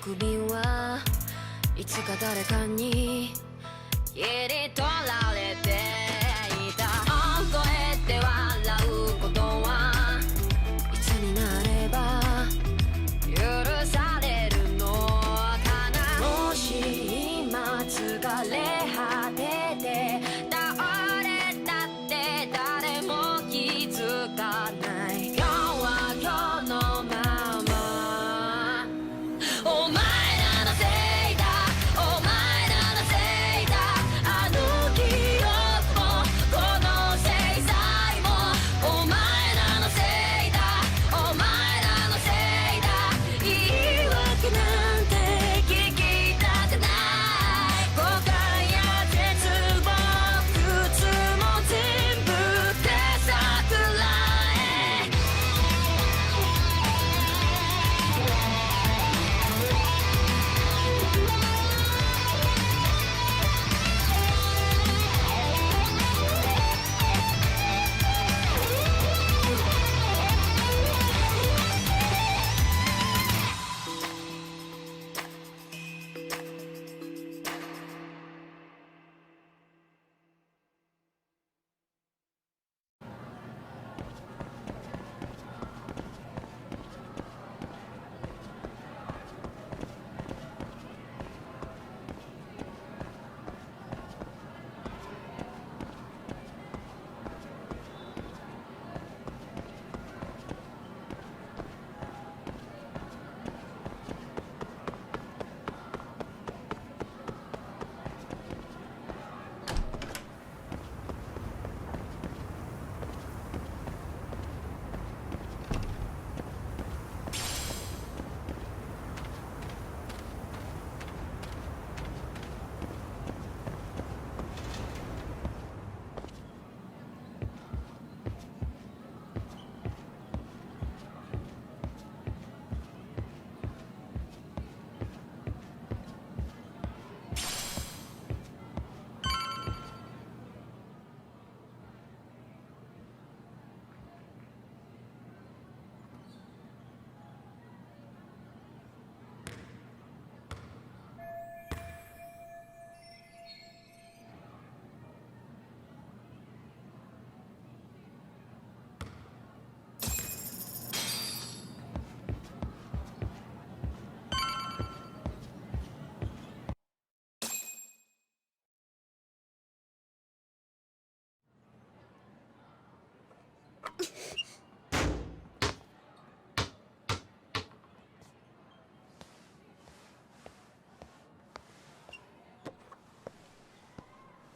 首はいつか誰かに切り取られていた覚えて笑うことはいつになれば許されるのかなもし今疲れ果てて倒れたって誰も気づかない今日は今日のままお前らのせいだお前らのせいだあの記憶もこの制裁もお前らのせいだお前らのせいだ言い訳なんて聞きたくない誤解や絶望靴も全部手桜へ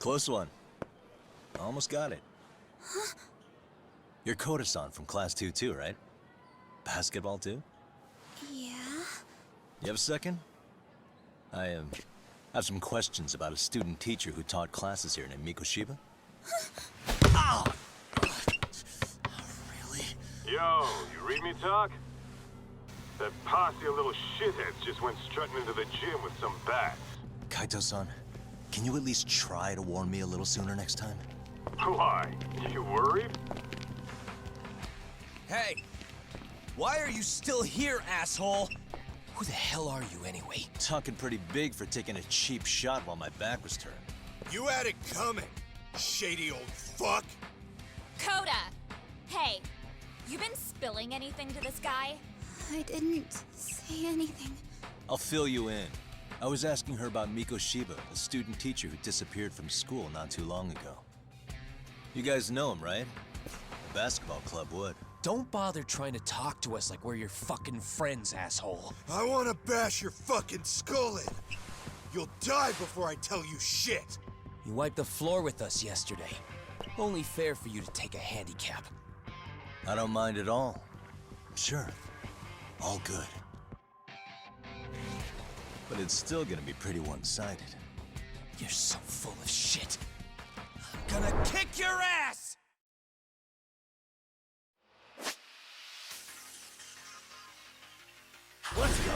Close one. Almost got it. Huh? You're Koda-san from class 2 too, right? Basketball too? Yeah? You have a second? I have some questions about a student teacher who taught classes here named Mikoshiba. Ow! Really? Yo, you read me talk? That posse of little shitheads just went strutting into the gym with some bats. Kaito-san, can you at least try to warn me a little sooner next time? Why? You worried? Hey! Why are you still here, asshole? Who the hell are you anyway? Talking pretty big for taking a cheap shot while my back was turned. You had it coming, shady old fuck. Coda! Hey, you been spilling anything to this guy? I didn't say anything. I'll fill you in. I was asking her about Mikoshiba, the student teacher who disappeared from school not too long ago. You guys know him, right? The basketball club would. Don't bother trying to talk to us like we're your fucking friends, asshole. I want to bash your fucking skull in. You'll die before I tell you shit. You wiped the floor with us yesterday. Only fair for you to take a handicap. I don't mind at all. Sure. All good. But it's still gonna be pretty one-sided. You're so full of shit. I'm gonna kick your ass! Let's go!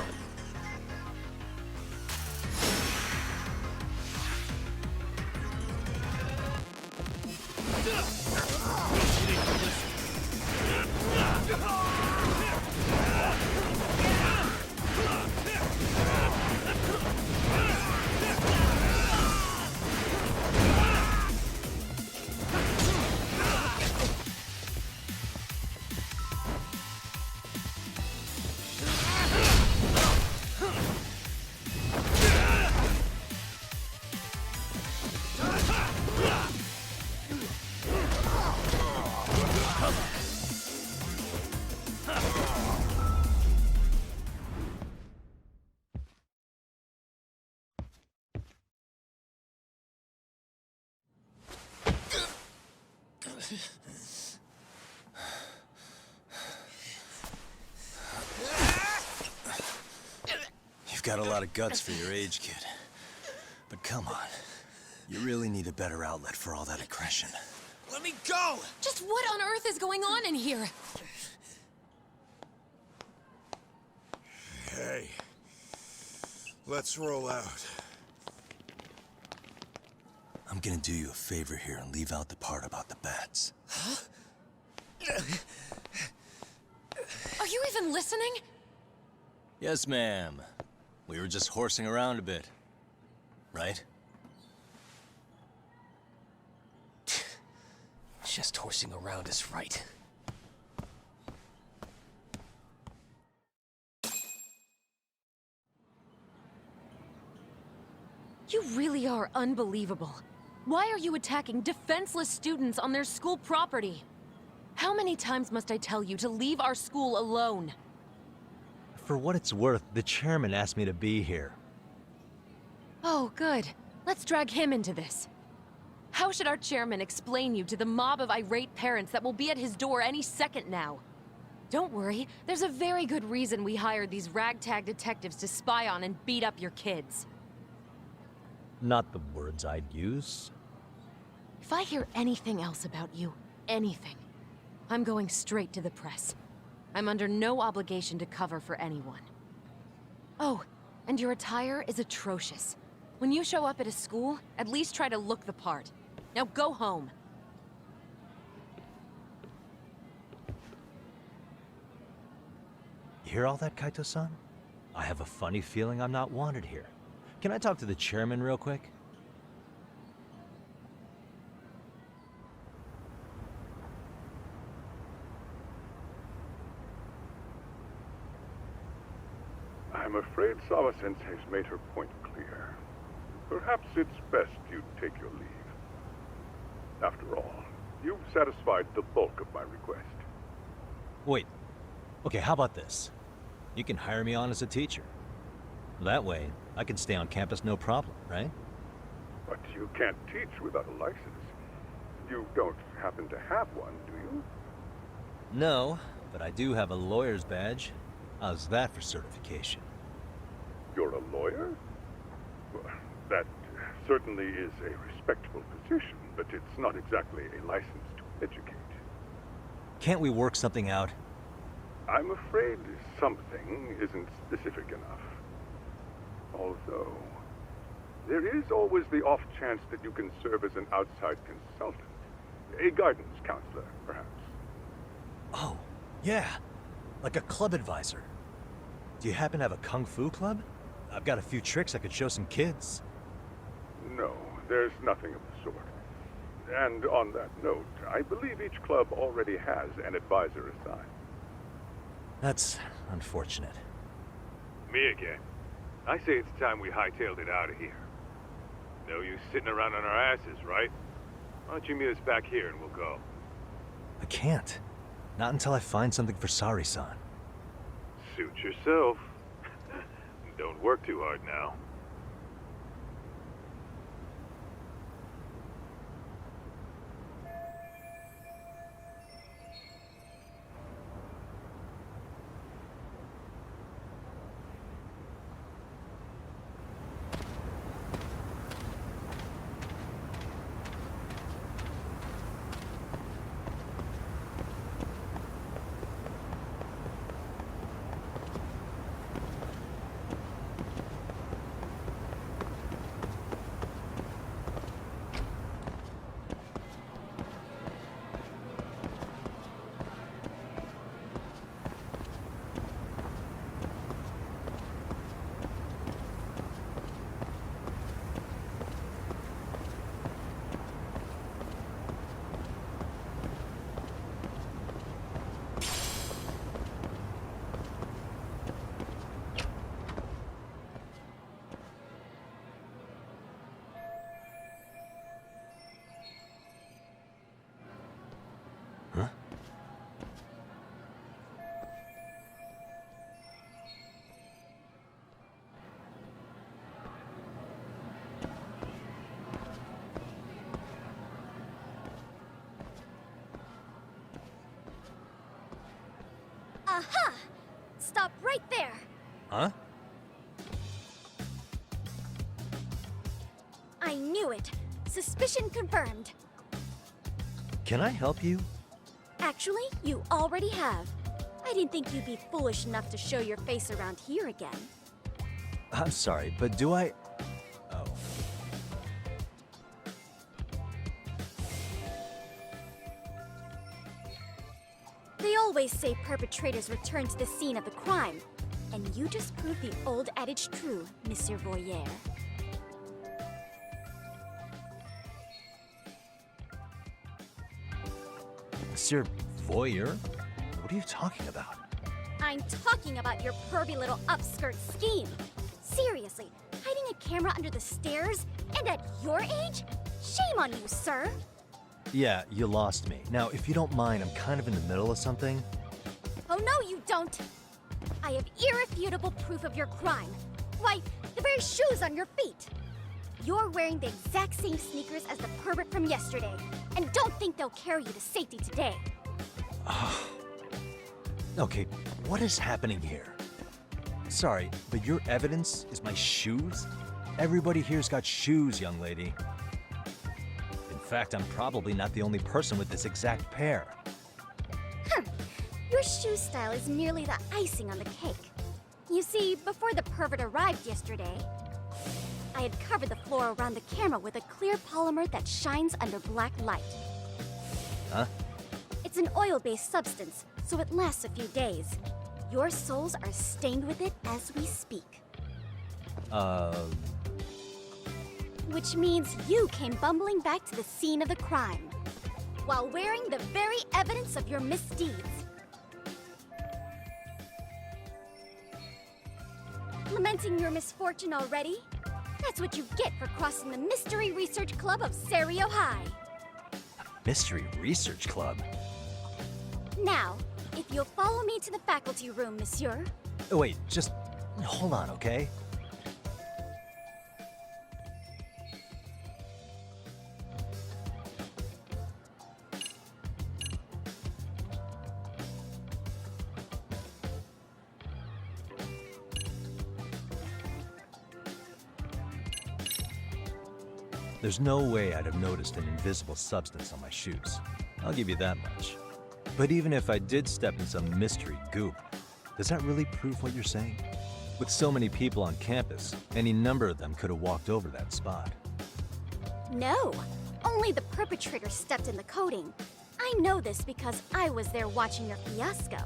got a lot of guts for your age, kid. But come on. You really need a better outlet for all that aggression. Let me go! Just what on earth is going on in here? Hey. Let's roll out. I'm gonna do you a favor here and leave out the part about the bats. Are you even listening? Yes, ma'am. We were just horsing around a bit. Right? Just horsing around is right. You really are unbelievable. Why are you attacking defenseless students on their school property? How many times must I tell you to leave our school alone? For what it's worth, the chairman asked me to be here. Oh, good. Let's drag him into this. How should our chairman explain you to the mob of irate parents that will be at his door any second now? Don't worry, there's a very good reason we hired these ragtag detectives to spy on and beat up your kids. Not the words I'd use. If I hear anything else about you, anything, I'm going straight to the press. I'm under no obligation to cover for anyone. Oh, and your attire is atrocious. When you show up at a school, at least try to look the part. Now go home. You hear all that, Kaito-san? I have a funny feeling I'm not wanted here. Can I talk to the chairman real quick? I'm afraid Sawa-sensei's made her point clear. Perhaps it's best you take your leave. After all, you've satisfied the bulk of my request. Wait. Okay, how about this? You can hire me on as a teacher. That way, I can stay on campus no problem, right? But you can't teach without a license. You don't happen to have one, do you? No, but I do have a lawyer's badge. How's that for certification? You're a lawyer? Well, that certainly is a respectable position, but it's not exactly a license to educate. Can't we work something out? I'm afraid something isn't specific enough. Although, there is always the off chance that you can serve as an outside consultant. A guidance counselor, perhaps. Oh, yeah. Like a club advisor. Do you happen to have a kung fu club? I've got a few tricks I could show some kids. No, there's nothing of the sort. And on that note, I believe each club already has an advisor assigned. That's unfortunate. Me again. I say it's time we hightailed it out of here. No use sitting around on our asses, right? Why don't you meet us back here and we'll go? I can't. Not until I find something for Sari-san. Suit yourself. Don't work too hard now. Aha! Stop right there. Huh? I knew it. Suspicion confirmed. Can I help you? Actually, you already have. I didn't think you'd be foolish enough to show your face around here again. I'm sorry, but do I... Oh. They always say perpetrators return to the scene of the crime. And you just proved the old adage true, Monsieur Voyeur. Monsieur Voyeur? What are you talking about? I'm talking about your pervy little upskirt scheme. Seriously, hiding a camera under the stairs? And at your age? Shame on you, sir! Yeah, you lost me. Now, if you don't mind, I'm kind of in the middle of something. Oh no, you don't! I have irrefutable proof of your crime. Why, the very shoes on your feet! You're wearing the exact same sneakers as the pervert from yesterday, and don't think they'll carry you to safety today. Okay, what is happening here? Sorry, but your evidence is my shoes? Everybody here's got shoes, young lady. In fact, I'm probably not the only person with this exact pair. Your shoe style is merely the icing on the cake. You see, before the pervert arrived yesterday, I had covered the floor around the camera with a clear polymer that shines under black light. Huh? It's an oil-based substance, so it lasts a few days. Your soles are stained with it as we speak. Which means you came bumbling back to the scene of the crime, while wearing the very evidence of your misdeeds. Lamenting your misfortune already? That's what you get for crossing the Mystery Research Club of Serio High. Mystery Research Club? Now, if you'll follow me to the faculty room, monsieur. Oh, wait, just hold on, okay? There's no way I'd have noticed an invisible substance on my shoes. I'll give you that much. But even if I did step in some mystery goop, does that really prove what you're saying? With so many people on campus, any number of them could have walked over that spot. No, only the perpetrator stepped in the coating. I know this because I was there watching your fiasco.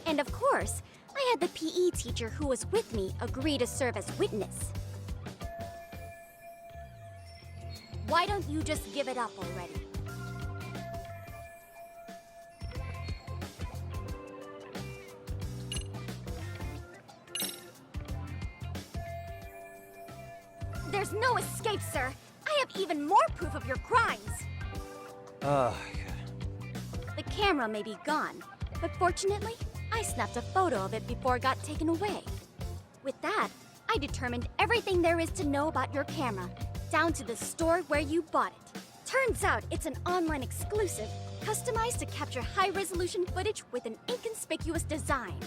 And of course, I had the PE teacher who was with me agree to serve as witness. Why don't you just give it up already? There's no escape, sir. I have even more proof of your crimes. God. The camera may be gone, but fortunately, I snapped a photo of it before it got taken away. With that, I determined everything there is to know about your camera, down to the store where you bought it. Turns out it's an online exclusive, customized to capture high-resolution footage with an inconspicuous design.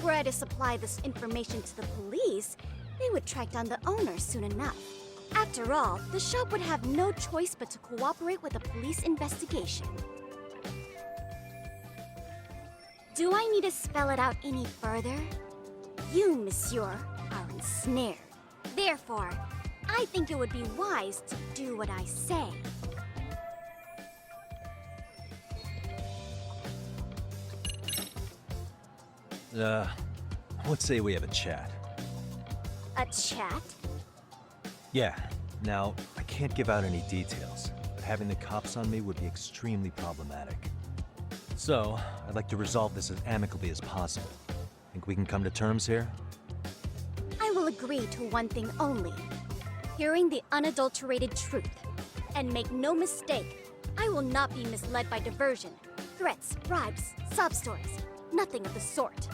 Were I to supply this information to the police, they would track down the owner soon enough. After all, the shop would have no choice but to cooperate with the police investigation. Do I need to spell it out any further? You, monsieur, are ensnared. Therefore, I think it would be wise to do what I say. Let's say we have a chat. A chat? Yeah. Now, I can't give out any details, but having the cops on me would be extremely problematic. So, I'd like to resolve this as amicably as possible. Think we can come to terms here? I will agree to one thing only. Hearing the unadulterated truth. And make no mistake, I will not be misled by diversion, threats, bribes, sob stories. Nothing of the sort.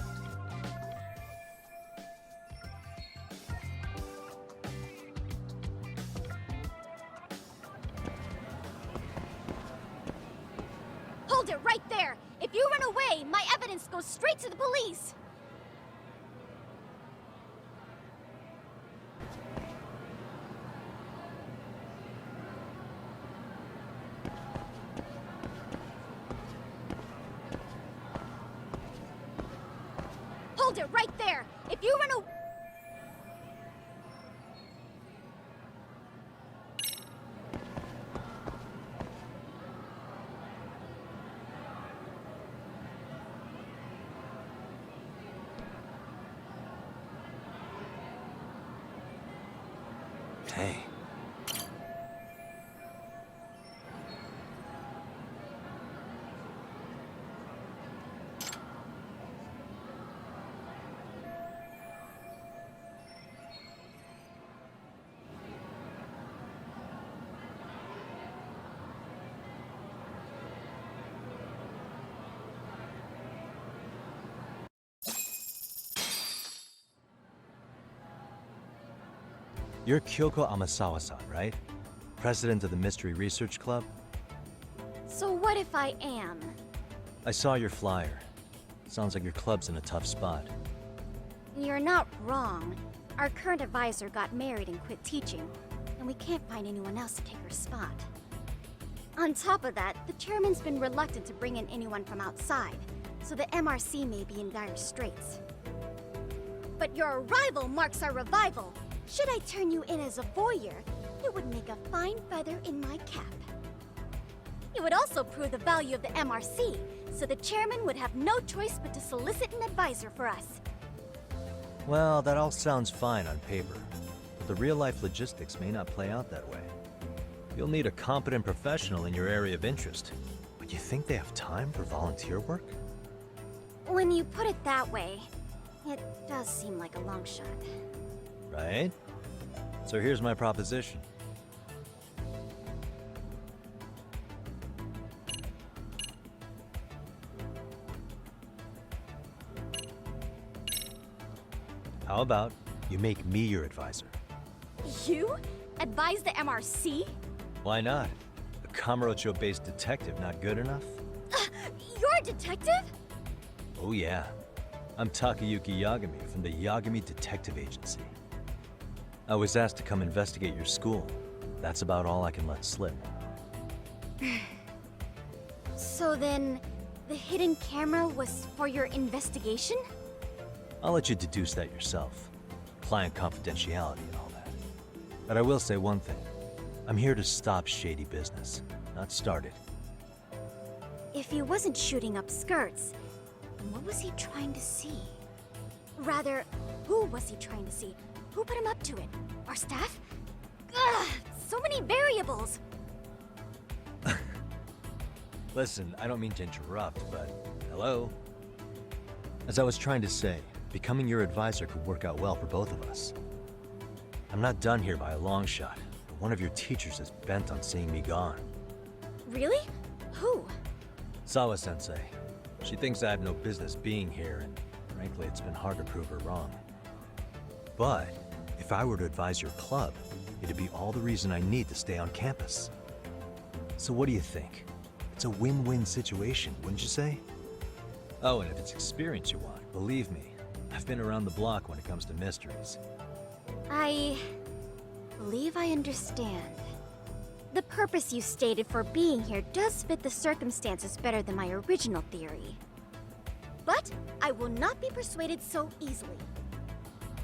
Hold it right there! If you run away, my evidence goes straight to the police! Hold it right there! If you run away... Hey. You're Kyoko Amasawa-san, right? President of the Mystery Research Club? So what if I am? I saw your flyer. Sounds like your club's in a tough spot. You're not wrong. Our current advisor got married and quit teaching, and we can't find anyone else to take her spot. On top of that, the chairman's been reluctant to bring in anyone from outside, so the MRC may be in dire straits. But your arrival marks our revival. Should I turn you in as a voyeur, it would make a fine feather in my cap. It would also prove the value of the MRC, so the chairman would have no choice but to solicit an advisor for us. Well, that all sounds fine on paper, but the real-life logistics may not play out that way. You'll need a competent professional in your area of interest, but you think they have time for volunteer work? When you put it that way, it does seem like a long shot. Right? So here's my proposition. How about you make me your advisor? You? Advise the MRC? Why not? A Kamurocho-based detective not good enough? You're a detective? Oh yeah. I'm Takayuki Yagami from the Yagami Detective Agency. I was asked to come investigate your school. That's about all I can let slip. So then, the hidden camera was for your investigation? I'll let you deduce that yourself. Client confidentiality and all that. But I will say one thing. I'm here to stop shady business, not start it. If he wasn't shooting up skirts, then what was he trying to see? Rather, who was he trying to see? Who put him up to it? Our staff? Ugh, so many variables! Listen, I don't mean to interrupt, but hello? As I was trying to say, becoming your advisor could work out well for both of us. I'm not done here by a long shot, but one of your teachers is bent on seeing me gone. Really? Who? Sawa-sensei. She thinks I have no business being here, and frankly, it's been hard to prove her wrong. But if I were to advise your club, it'd be all the reason I need to stay on campus. So what do you think? It's a win-win situation, wouldn't you say? Oh, and if it's experience you want, believe me, I've been around the block when it comes to mysteries. I believe I understand. The purpose you stated for being here does fit the circumstances better than my original theory. But I will not be persuaded so easily.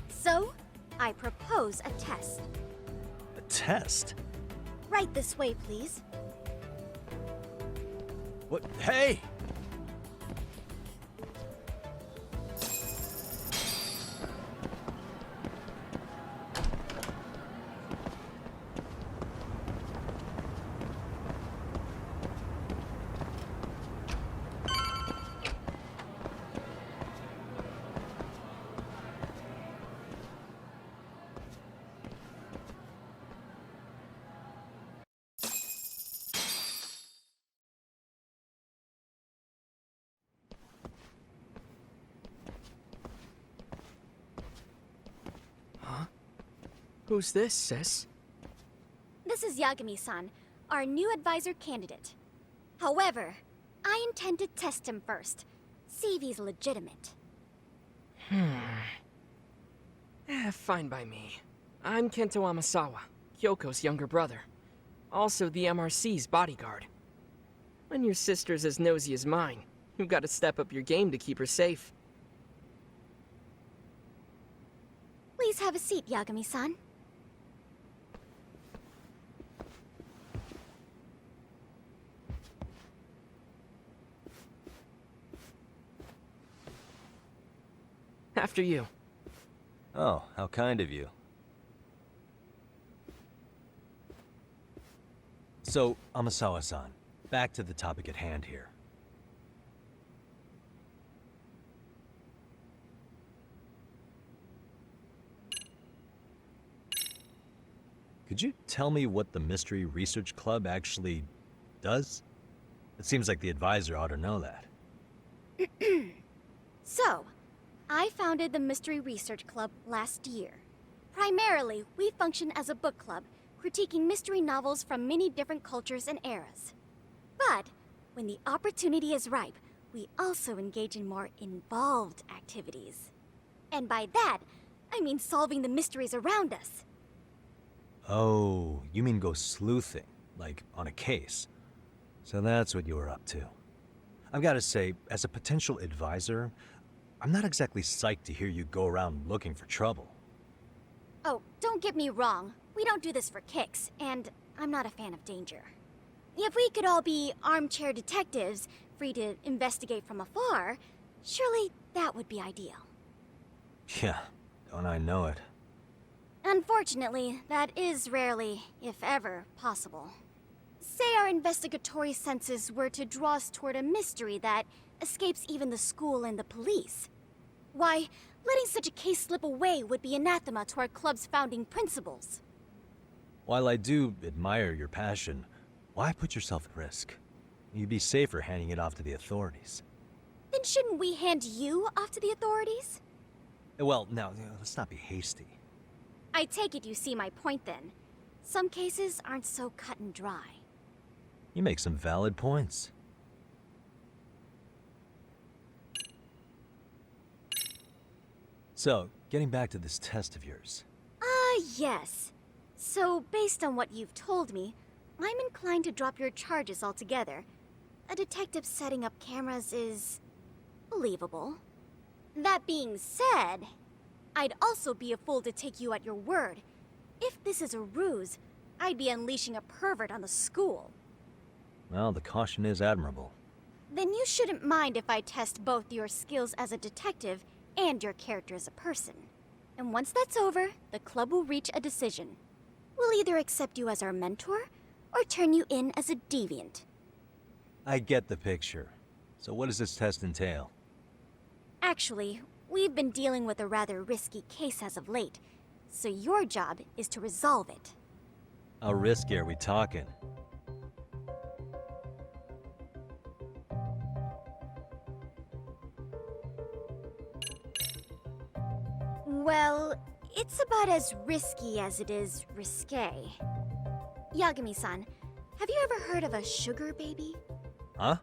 So, I propose a test. A test? Right this way, please. What? Hey! Who's this, sis? This is Yagami-san, our new advisor candidate. However, I intend to test him first, see if he's legitimate. Fine by me. I'm Kento Amasawa, Kyoko's younger brother. Also the MRC's bodyguard. When your sister's as nosy as mine, you've got to step up your game to keep her safe. Please have a seat, Yagami-san. After you. Oh, how kind of you. So, Amasawa-san, back to the topic at hand here. Could you tell me what the Mystery Research Club actually does? It seems like the advisor ought to know that. So, I founded the Mystery Research Club last year. Primarily, we function as a book club, critiquing mystery novels from many different cultures and eras. But, when the opportunity is ripe, we also engage in more involved activities. And by that, I mean solving the mysteries around us. Oh, you mean go sleuthing, like on a case. So that's what you were up to. I've got to say, as a potential advisor, I'm not exactly psyched to hear you go around looking for trouble. Oh, don't get me wrong. We don't do this for kicks, and I'm not a fan of danger. If we could all be armchair detectives, free to investigate from afar, surely that would be ideal. Yeah, don't I know it. Unfortunately, that is rarely, if ever, possible. Say our investigatory senses were to draw us toward a mystery that escapes even the school and the police. Why, letting such a case slip away would be anathema to our club's founding principles. While I do admire your passion, why put yourself at risk? You'd be safer handing it off to the authorities. Then shouldn't we hand you off to the authorities? Well, now, let's not be hasty. I take it you see my point then. Some cases aren't so cut and dry. You make some valid points. So, getting back to this test of yours. Yes. So, based on what you've told me, I'm inclined to drop your charges altogether. A detective setting up cameras is believable. That being said, I'd also be a fool to take you at your word. If this is a ruse, I'd be unleashing a pervert on the school. Well, the caution is admirable. Then you shouldn't mind if I test both your skills as a detective and your character as a person. And once that's over, the club will reach a decision. We'll either accept you as our mentor, or turn you in as a deviant. I get the picture. So what does this test entail? Actually, we've been dealing with a rather risky case as of late, so your job is to resolve it. How risky are we talking? Well, it's about as risky as it is risque. Yagami-san, have you ever heard of a sugar baby? Huh?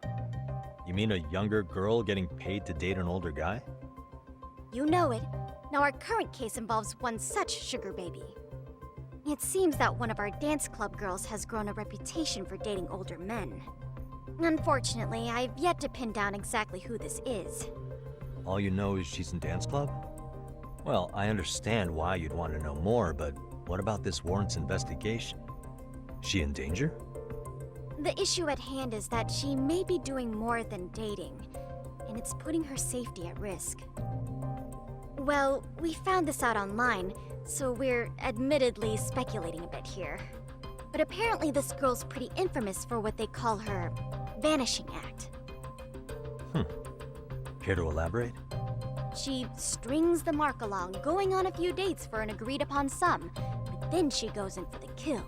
You mean a younger girl getting paid to date an older guy? You know it. Now our current case involves one such sugar baby. It seems that one of our dance club girls has grown a reputation for dating older men. Unfortunately, I've yet to pin down exactly who this is. All you know is she's in dance club? Well, I understand why you'd want to know more, but what about this warrants investigation? Is she in danger? The issue at hand is that she may be doing more than dating, and it's putting her safety at risk. Well, we found this out online, so we're admittedly speculating a bit here. But apparently this girl's pretty infamous for what they call her vanishing act. Care to elaborate? She strings the mark along, going on a few dates for an agreed-upon sum, but then she goes in for the kill.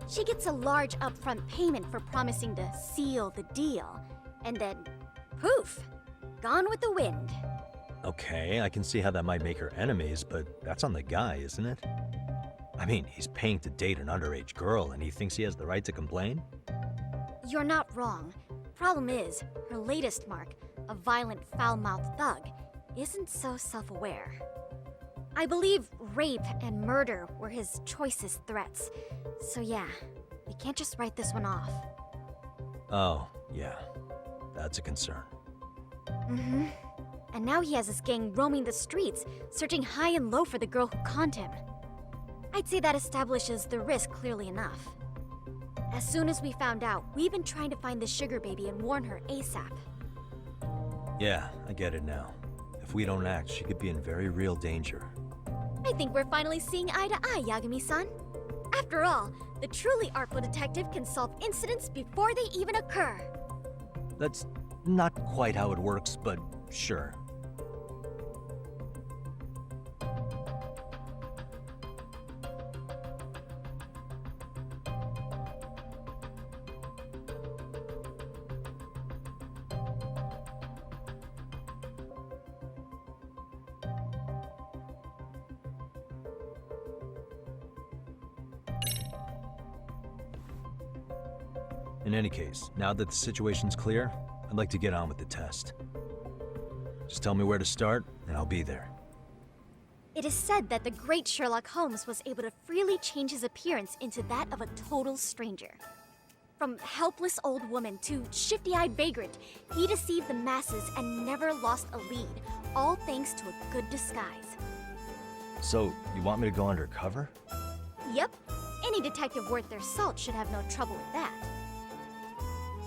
She gets a large upfront payment for promising to seal the deal, and then, poof, gone with the wind. Okay, I can see how that might make her enemies, but that's on the guy, isn't it? I mean, he's paying to date an underage girl, and he thinks he has the right to complain? You're not wrong. Problem is, her latest mark, a violent, foul-mouthed thug, isn't so self-aware. I believe rape and murder were his choicest threats. So yeah, we can't just write this one off. Oh, yeah. That's a concern. And now he has his gang roaming the streets, searching high and low for the girl who conned him. I'd say that establishes the risk clearly enough. As soon as we found out, we've been trying to find the sugar baby and warn her ASAP. Yeah, I get it now. If we don't act, she could be in very real danger. I think we're finally seeing eye to eye, Yagami-san. After all, the truly artful detective can solve incidents before they even occur. That's not quite how it works, but sure. In any case, now that the situation's clear, I'd like to get on with the test. Just tell me where to start, and I'll be there. It is said that the great Sherlock Holmes was able to freely change his appearance into that of a total stranger. From helpless old woman to shifty-eyed vagrant, he deceived the masses and never lost a lead, all thanks to a good disguise. So, you want me to go undercover? Yep, any detective worth their salt should have no trouble with that.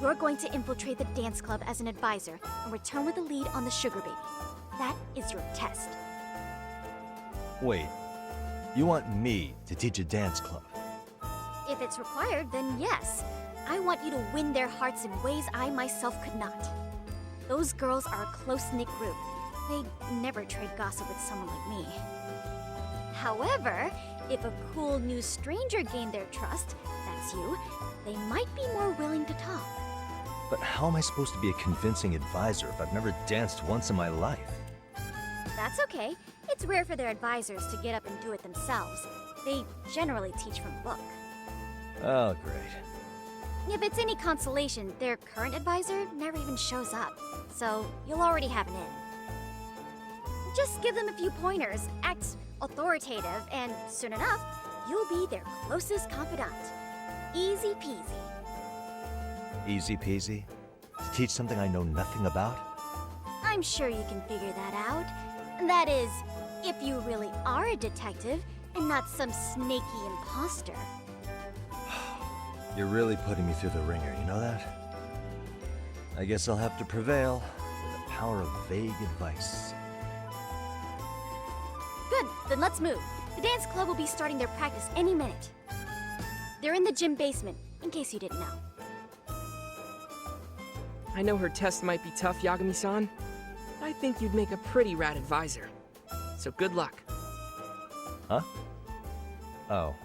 You're going to infiltrate the dance club as an advisor and return with a lead on the sugar baby. That is your test. Wait, you want me to teach a dance club? If it's required, then yes. I want you to win their hearts in ways I myself could not. Those girls are a close-knit group. They'd never trade gossip with someone like me. However, if a cool new stranger gained their trust, that's you, they might be more willing to talk. But how am I supposed to be a convincing advisor if I've never danced once in my life? That's okay. It's rare for their advisors to get up and do it themselves. They generally teach from a book. Oh, great. If it's any consolation, their current advisor never even shows up, so you'll already have an in. Just give them a few pointers, act authoritative, and soon enough, you'll be their closest confidant. Easy peasy. Easy peasy? To teach something I know nothing about? I'm sure you can figure that out. That is, if you really are a detective and not some snaky imposter. You're really putting me through the ringer, you know that? I guess I'll have to prevail with the power of vague advice. Good, then let's move. The dance club will be starting their practice any minute. They're in the gym basement, in case you didn't know. I know her test might be tough, Yagami-san. I think you'd make a pretty rad advisor. So good luck. Huh? Oh.